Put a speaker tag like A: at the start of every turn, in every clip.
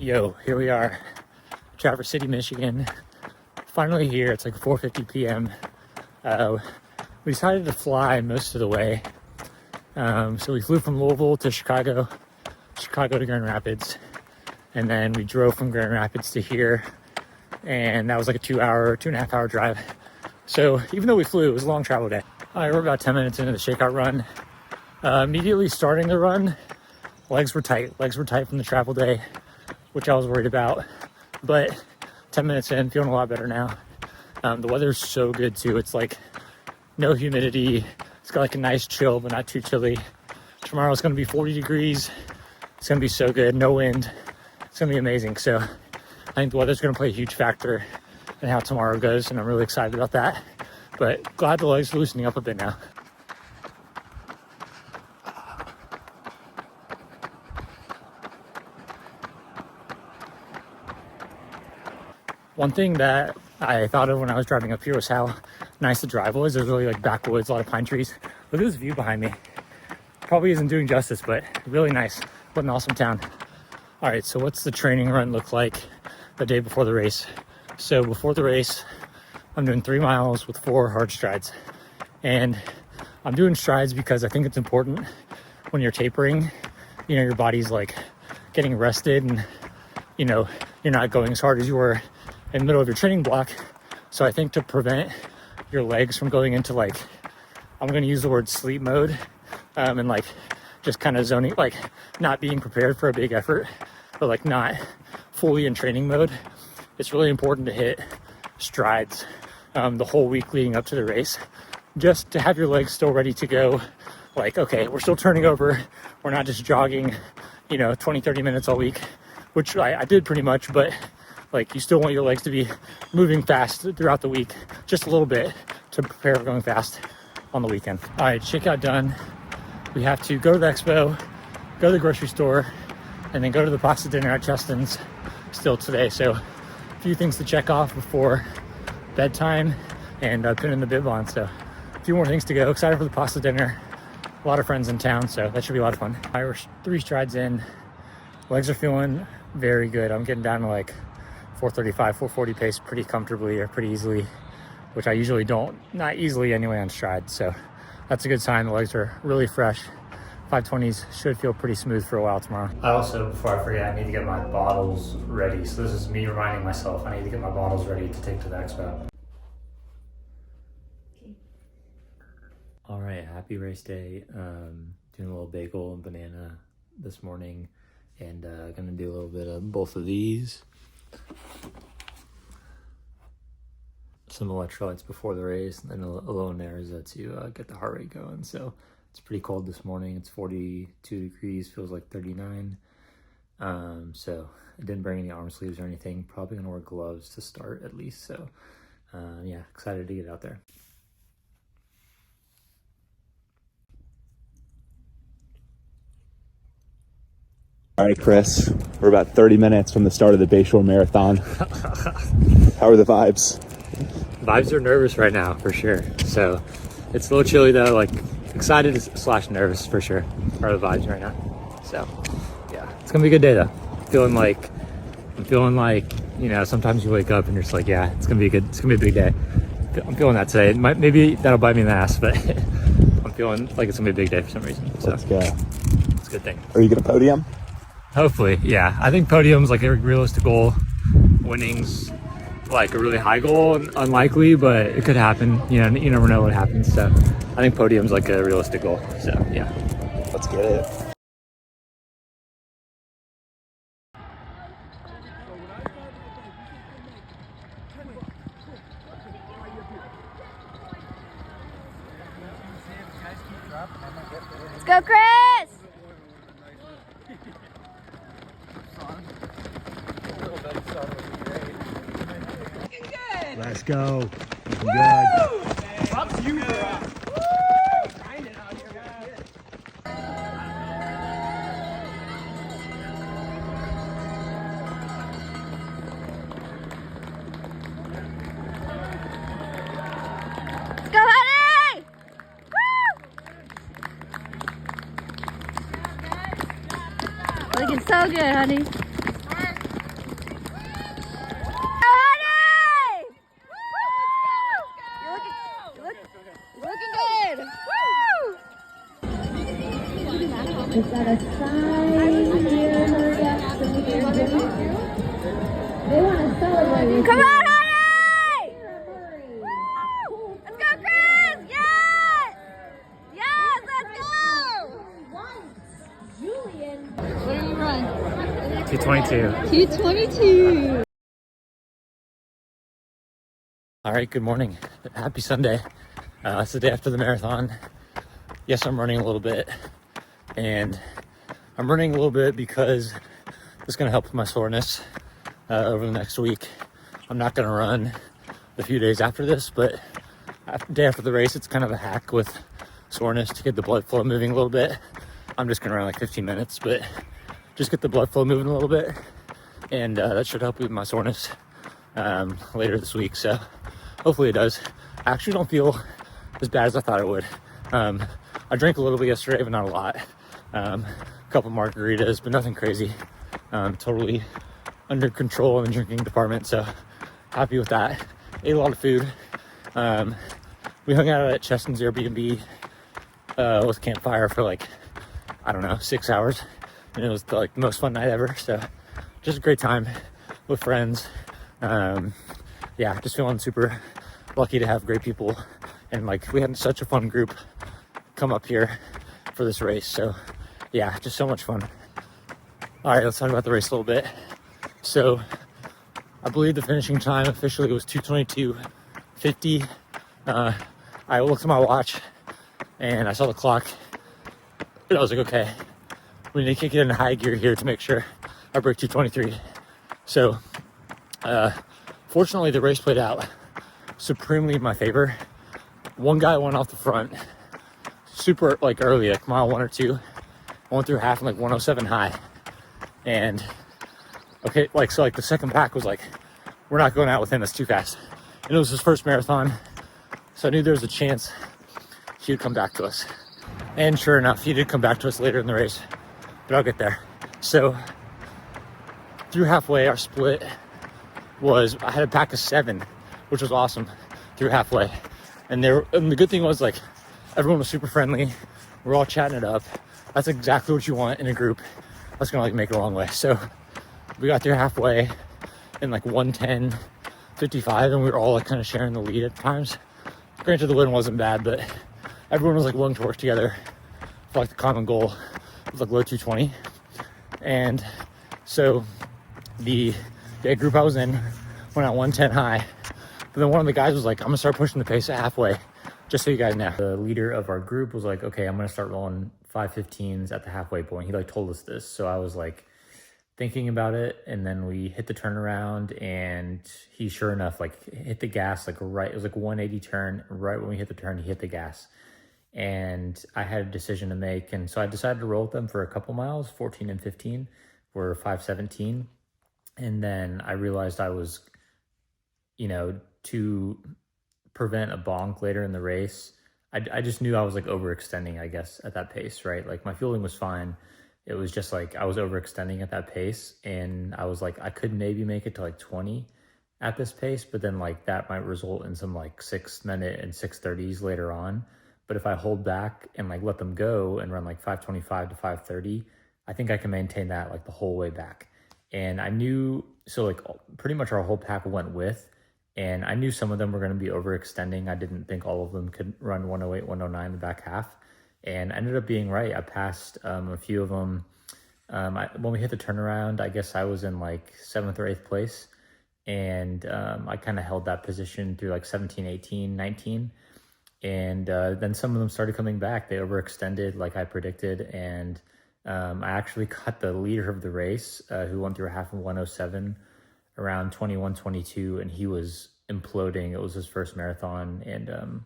A: Yo, here we are, Traverse City, Michigan. Finally here. It's like 4:50 p.m. We decided to fly most of the way. So we flew from Louisville to Chicago to Grand Rapids, and then we drove from Grand Rapids to here, and that was like a 2.5 hour drive. So even though we flew, it was a long travel day. All right, we're about 10 minutes into the shakeout run. Immediately starting the run, legs were tight from the travel day, which I was worried about, but 10 minutes in, feeling a lot better now. The weather's so good too. It's like no humidity. It's got like a nice chill, but not too chilly. Tomorrow it's going to be 40 degrees. It's going to be so good. No wind. It's going to be amazing. So I think the weather's going to play a huge factor in how tomorrow goes, and I'm really excited about that. But glad the legs are loosening up a bit now. One thing that I thought of when I was driving up here was how nice the drive was. There's really like backwoods, a lot of pine trees. Look at this view behind me. Probably isn't doing justice, but really nice. What an awesome town. All right, so what's the training run look like the day before the race? So before the race, I'm doing 3 miles with 4 hard strides. And I'm doing strides because I think it's important when you're tapering, you know, your body's like getting rested, and you know, you're not going as hard as you were in the middle of your training block. So I think to prevent your legs from going into like, I'm going to use the word sleep mode, and like just kind of zoning, like not being prepared for a big effort, but like not fully in training mode, it's really important to hit strides the whole week leading up to the race, just to have your legs still ready to go. Like, okay, we're still turning over, we're not just jogging, you know, 20-30 minutes all week, which I did pretty much, but like you still want your legs to be moving fast throughout the week, just a little bit to prepare for going fast on the weekend. All right, shakeout done. We have to go to the expo, go to the grocery store, and then go to the pasta dinner at Justin's still today. So a few things to check off before bedtime and putting the bib on. So a few more things to go. Excited for the pasta dinner. A lot of friends in town, so that should be a lot of fun. All right, we're 3 strides in. Legs are feeling very good. I'm getting down to like 435, 440 pace pretty comfortably or pretty easily, which I usually don't, not easily anyway on strides. So that's a good sign. The legs are really fresh. 520s should feel pretty smooth for a while tomorrow. I also, before I forget, I need to get my bottles ready. So this is me reminding myself I need to get my bottles ready to take to the expo. All right, happy race day. Doing a little bagel and banana this morning, and gonna do a little bit of both of these. Some electrolytes before the race, and then a little Nerza to get the heart rate going. So it's pretty cold this morning. It's 42 degrees, feels like 39. So I didn't bring any arm sleeves or anything. Probably gonna wear gloves to start at least. So yeah, excited to get out there.
B: All right, Chris, we're about 30 minutes from the start of the Bayshore Marathon. How are the vibes?
A: Vibes are nervous right now, for sure. So it's a little chilly though, like excited / nervous for sure are the vibes right now. So yeah, it's gonna be a good day though. I'm feeling like, you know, sometimes you wake up and you're just like, yeah, it's gonna be a big day. I'm feeling that today. Maybe that'll bite me in the ass, but I'm feeling like it's gonna be a big day for some reason. So
B: let's go.
A: It's a good thing.
B: Are you gonna podium?
A: Hopefully, yeah. I think podium's like a realistic goal. Winning's like a really high goal, unlikely, but it could happen. You know, you never know what happens. So I think podium's like a realistic goal. So yeah.
B: Let's get it.
C: Let's go, Chris!
B: Let's go. Looking good.
D: Props you, bro.
C: Let's go, honey! Woo! Looking so good, honey.
A: 2:22.
C: 2:22.
A: All right, good morning. Happy Sunday. It's the day after the marathon. Yes, I'm running a little bit, and I'm running a little bit because it's going to help with my soreness over the next week. I'm not going to run the few days after this, but day after the race, it's kind of a hack with soreness to get the blood flow moving a little bit. I'm just going to run like 15 minutes, but just get the blood flow moving a little bit, and that should help with my soreness later this week. So hopefully it does. I actually don't feel as bad as I thought it would. I drank a little bit yesterday, but not a lot. A couple margaritas, but nothing crazy. Totally under control in the drinking department, so happy with that. Ate a lot of food. We hung out at Cheston's Airbnb with a campfire for like, I don't know, 6 hours. And it was like the most fun night ever. So just a great time with friends. Yeah, just feeling super lucky to have great people. And like, we had such a fun group come up here for this race. So yeah, just so much fun. All right, let's talk about the race a little bit. So I believe the finishing time officially was 2:22:50. I looked at my watch and I saw the clock, and I was like, okay, we need to kick it into high gear here to make sure I break 2:23. So fortunately, the race played out supremely in my favor. One guy went off the front super like early, like mile 1 or 2. I went through half in like 107 high. And okay, like, so like the second pack was like, we're not going out with him, that's too fast. And it was his first marathon, so I knew there was a chance he would come back to us. And sure enough, he did come back to us later in the race, but I'll get there. So through halfway, our split was, I had a pack of 7, which was awesome through halfway. And the good thing was, like, everyone was super friendly. We're all chatting it up. That's exactly what you want in a group that's gonna like make it a long way. So we got there halfway in like 1:10:55, and we were all like kind of sharing the lead at times. Granted, the win wasn't bad, but everyone was like willing to work together for like the common goal of like low 220. And so the group I was in went at 110 high, but then one of the guys was like, I'm gonna start pushing the pace at halfway, just so you guys know. The leader of our group was like, okay, I'm gonna start rolling 5:15s at the halfway point. He like told us this, so I was like thinking about it, and then we hit the turnaround, and he sure enough like hit the gas like right, it was like 180 turn. Right when we hit the turn, he hit the gas, and I had a decision to make, and so I decided to roll with them for a couple miles. 14 and 15 were 5:17, and then I realized I was, to prevent a bonk later in the race, I just knew I was like overextending, I guess, at that pace, right? Like my fueling was fine. It was just like I was overextending at that pace, and I was like, I could maybe make it to like 20 at this pace, but then like that might result in some like 6-minute and 6:30s later on. But if I hold back and like let them go and run like 5:25 to 5:30, I think I can maintain that like the whole way back. And I knew, so like pretty much our whole pack went with, and I knew some of them were going to be overextending. I didn't think all of them could run 108, 109 in the back half. And I ended up being right. I passed a few of them. When we hit the turnaround, I guess I was in like 7th or 8th place. And I kind of held that position through like 17, 18, 19. And then some of them started coming back. They overextended like I predicted. And I actually caught the leader of the race who went through a half of 107 around 21, 22, and he was imploding. It was his first marathon, and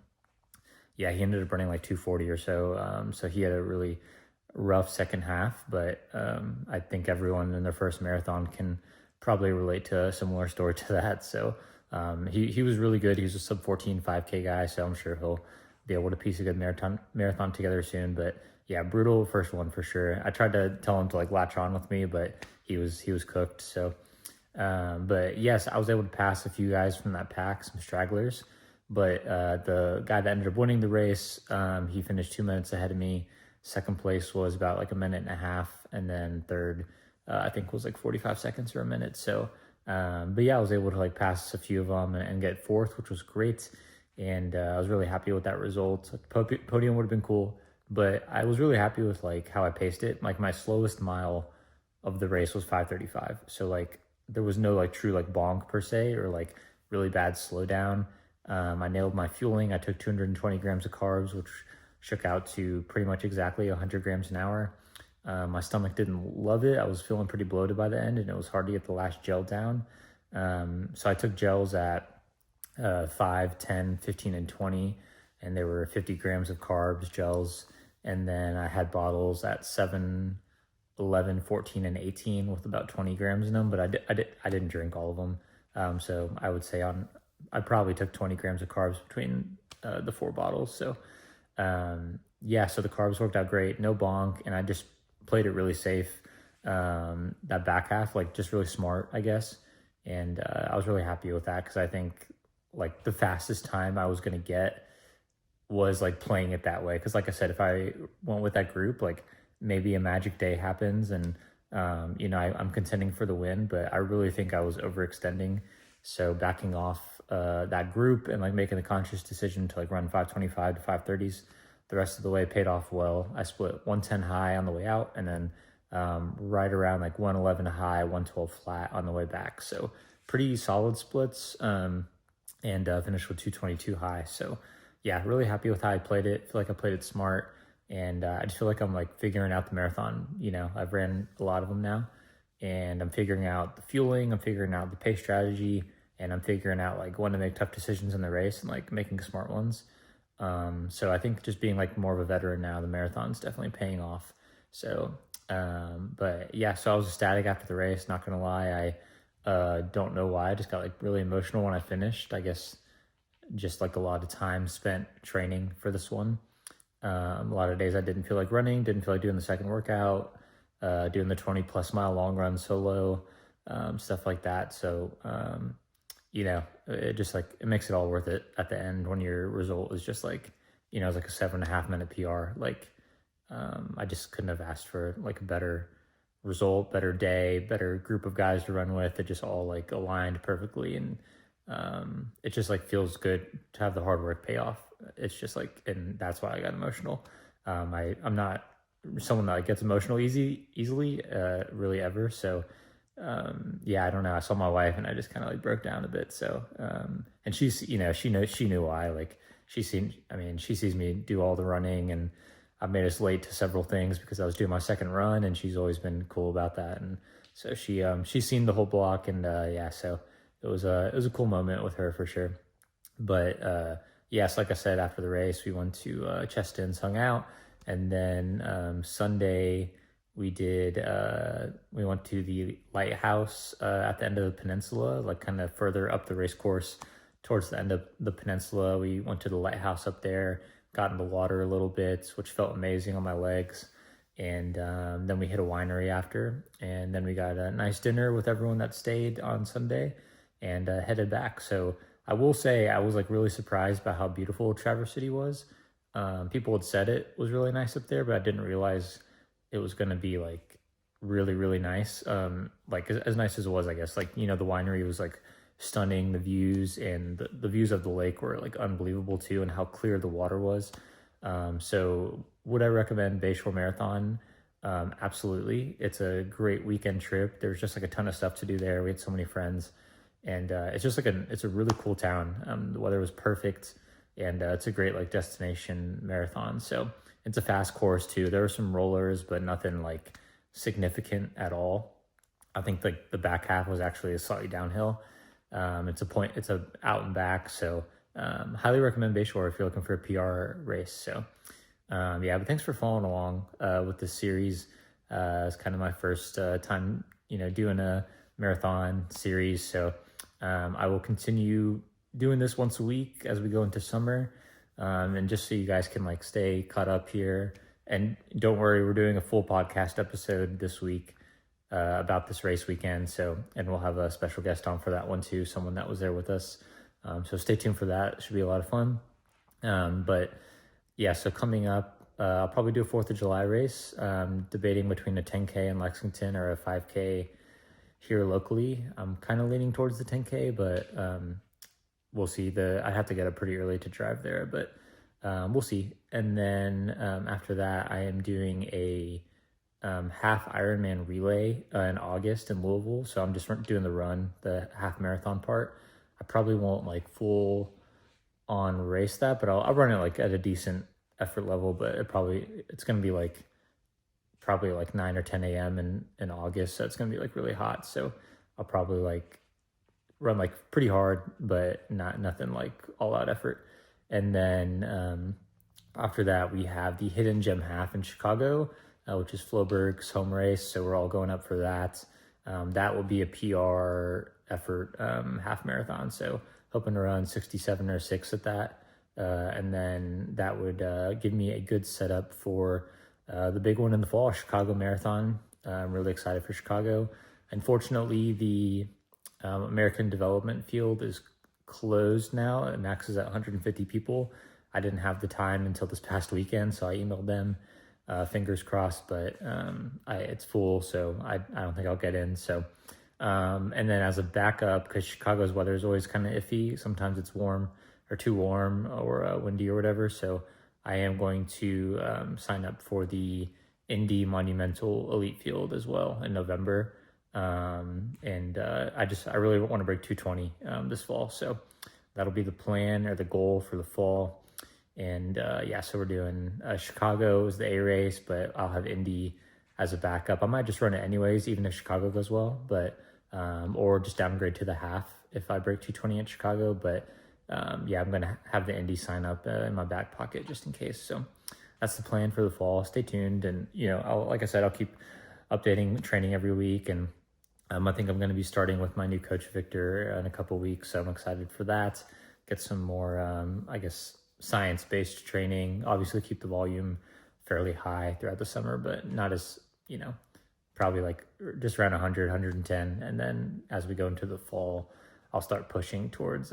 A: yeah, he ended up running like 240 or so. So he had a really rough second half, but I think everyone in their first marathon can probably relate to a similar story to that. So he was really good. He was a sub 14 5K guy, so I'm sure he'll be able to piece a good marathon together soon. But yeah, brutal first one for sure. I tried to tell him to like latch on with me, but he was cooked. So but yes, I was able to pass a few guys from that pack, some stragglers. But the guy that ended up winning the race, he finished 2 minutes ahead of me. Second place was about like a minute and a half, and then third, I think was like 45 seconds or a minute. So, but yeah, I was able to like pass a few of them and get fourth, which was great. And I was really happy with that result. Podium would have been cool, but I was really happy with like how I paced it. Like my slowest mile of the race was 5:35. So like there was no like true like bonk per se or like really bad slowdown. I nailed my fueling. I took 220 grams of carbs, which shook out to pretty much exactly 100 grams an hour. My stomach didn't love it. I was feeling pretty bloated by the end, and it was hard to get the last gel down. So I took gels at 5, 10, 15, and 20, and there were 50 grams of carbs, gels. And then I had bottles at 7, 11, 14, and 18 with about 20 grams in them, but I didn't drink all of them. So I would say I probably took 20 grams of carbs between the 4 bottles. So yeah, so the carbs worked out great, no bonk, and I just played it really safe. That back half, like just really smart, I guess. And I was really happy with that because I think like the fastest time I was going to get was like playing it that way. Because like I said, if I went with that group, like maybe a magic day happens and, I'm contending for the win, but I really think I was overextending. So backing off that group and like making the conscious decision to like run 5:25 to 5:30s the rest of the way paid off well. I split 110 high on the way out and then right around like 111 high, 112 flat on the way back. So pretty solid splits and finished with 222 high. So yeah, really happy with how I played it. Feel like I played it smart. And I just feel like I'm like figuring out the marathon. I've ran a lot of them now and I'm figuring out the fueling, I'm figuring out the pace strategy, and I'm figuring out like when to make tough decisions in the race and like making smart ones. So I think just being like more of a veteran now, the marathon's definitely paying off. So, but yeah, so I was ecstatic after the race, not gonna lie. I don't know why, I just got like really emotional when I finished. I guess just like a lot of time spent training for this one. A lot of days I didn't feel like running, didn't feel like doing the second workout, doing the 20+ mile long run solo, stuff like that. So, it just like, it makes it all worth it at the end when your result is just like, it's like a 7.5 minute PR. Like, I just couldn't have asked for like a better result, better day, better group of guys to run with. It just all like aligned perfectly. And, it just like feels good to have the hard work pay off. It's just like, and that's why I got emotional. I'm not someone that gets emotional easily, really ever. So, yeah, I don't know. I saw my wife and I just kind of like broke down a bit. So, and she's, she knew why. Like she sees me do all the running, and I made us late to several things because I was doing my second run, and she's always been cool about that. And so she's seen the whole block, and yeah, so it was a cool moment with her for sure. But yes, like I said, after the race, we went to Cheston's, hung out, and then Sunday we went to the lighthouse at the end of the peninsula, like kind of further up the race course towards the end of the peninsula. We went to the lighthouse up there, got in the water a little bit, which felt amazing on my legs. And then we hit a winery after, and then we got a nice dinner with everyone that stayed on Sunday and headed back. So I will say I was like really surprised by how beautiful Traverse City was. People had said it was really nice up there, but I didn't realize it was going to be like really, really nice. Like as nice as it was, I guess. Like, the winery was like stunning. The views and the views of the lake were like unbelievable too, and how clear the water was. So would I recommend Bayshore Marathon? Absolutely. It's a great weekend trip. There's just like a ton of stuff to do there. We had so many friends. And it's just like it's a really cool town. The weather was perfect, and it's a great like destination marathon. So it's a fast course too. There were some rollers, but nothing like significant at all. I think like the back half was actually a slightly downhill. It's a out and back. So highly recommend Bayshore if you're looking for a PR race. So yeah, but thanks for following along with this series. It's kind of my first time, doing a marathon series. So I will continue doing this once a week as we go into summer. And just so you guys can like stay caught up here. And don't worry, we're doing a full podcast episode this week about this race weekend. So, and we'll have a special guest on for that one too, someone that was there with us. So stay tuned for that. It should be a lot of fun. But yeah, so coming up, I'll probably do a 4th of July race, debating between a 10K in Lexington or a 5K here locally. I'm kind of leaning towards the 10K, but we'll see. I have to get up pretty early to drive there, but we'll see. And then after that, I am doing a half Ironman relay in August in Louisville. So I'm just doing the run, the half marathon part. I probably won't like full on race that, but I'll run it like at a decent effort level. But it's gonna be like probably like 9 or 10 a.m. in August, so it's gonna be like really hot. So I'll probably like run like pretty hard, but nothing like all out effort. And then after that, we have the Hidden Gem Half in Chicago, which is Floberg's home race. So we're all going up for that. That will be a PR effort half marathon. So hoping to run 67 or 6 at that. And then that would give me a good setup for the big one in the fall, Chicago Marathon. I'm really excited for Chicago. Unfortunately, the American development field is closed now. It maxes at 150 people. I didn't have the time until this past weekend, so I emailed them. Fingers crossed, but it's full, so I don't think I'll get in. So, and then as a backup, because Chicago's weather is always kind of iffy. Sometimes it's warm or too warm or windy or whatever. So I am going to sign up for the Indy Monumental Elite Field as well in November. And I really want to break 220 this fall. So that'll be the plan or the goal for the fall. And yeah, so we're doing Chicago is the A race, but I'll have Indy as a backup. I might just run it anyways, even if Chicago goes well, but or just downgrade to the half if I break 220 at Chicago. But yeah, I'm gonna have the Indy sign up in my back pocket just in case. So that's the plan for the fall. Stay tuned, and like I said, I'll keep updating training every week. And I think I'm going to be starting with my new coach Victor in a couple weeks, so I'm excited for that. Get some more, I guess, science-based training. Obviously, keep the volume fairly high throughout the summer, but not as probably like just around 100, 110. And then as we go into the fall, I'll start pushing towards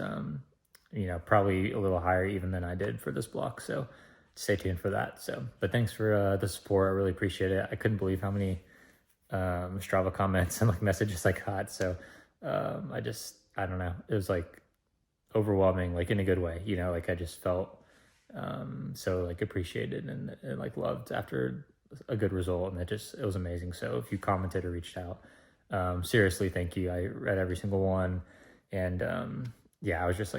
A: probably a little higher even than I did for this block. So stay tuned for that. So, but thanks for the support. I really appreciate it. I couldn't believe how many Strava comments and like messages I got. So I don't know. It was like overwhelming, like in a good way, like I just felt so like appreciated and like loved after a good result. And it was amazing. So if you commented or reached out, seriously, thank you. I read every single one. And yeah, I was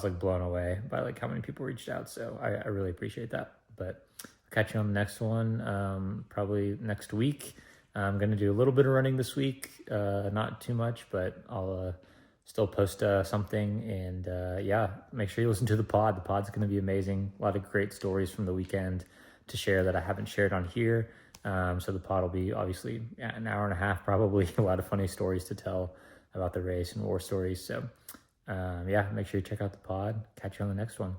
A: like blown away by like how many people reached out. So I really appreciate that. But I'll catch you on the next one, probably next week. I'm going to do a little bit of running this week, not too much, but I'll still post something. And yeah, make sure you listen to the pod. The pod's going to be amazing. A lot of great stories from the weekend to share that I haven't shared on here. So the pod will be obviously an hour and a half, probably a lot of funny stories to tell about the race and war stories. So yeah, make sure you check out the pod. Catch you on the next one.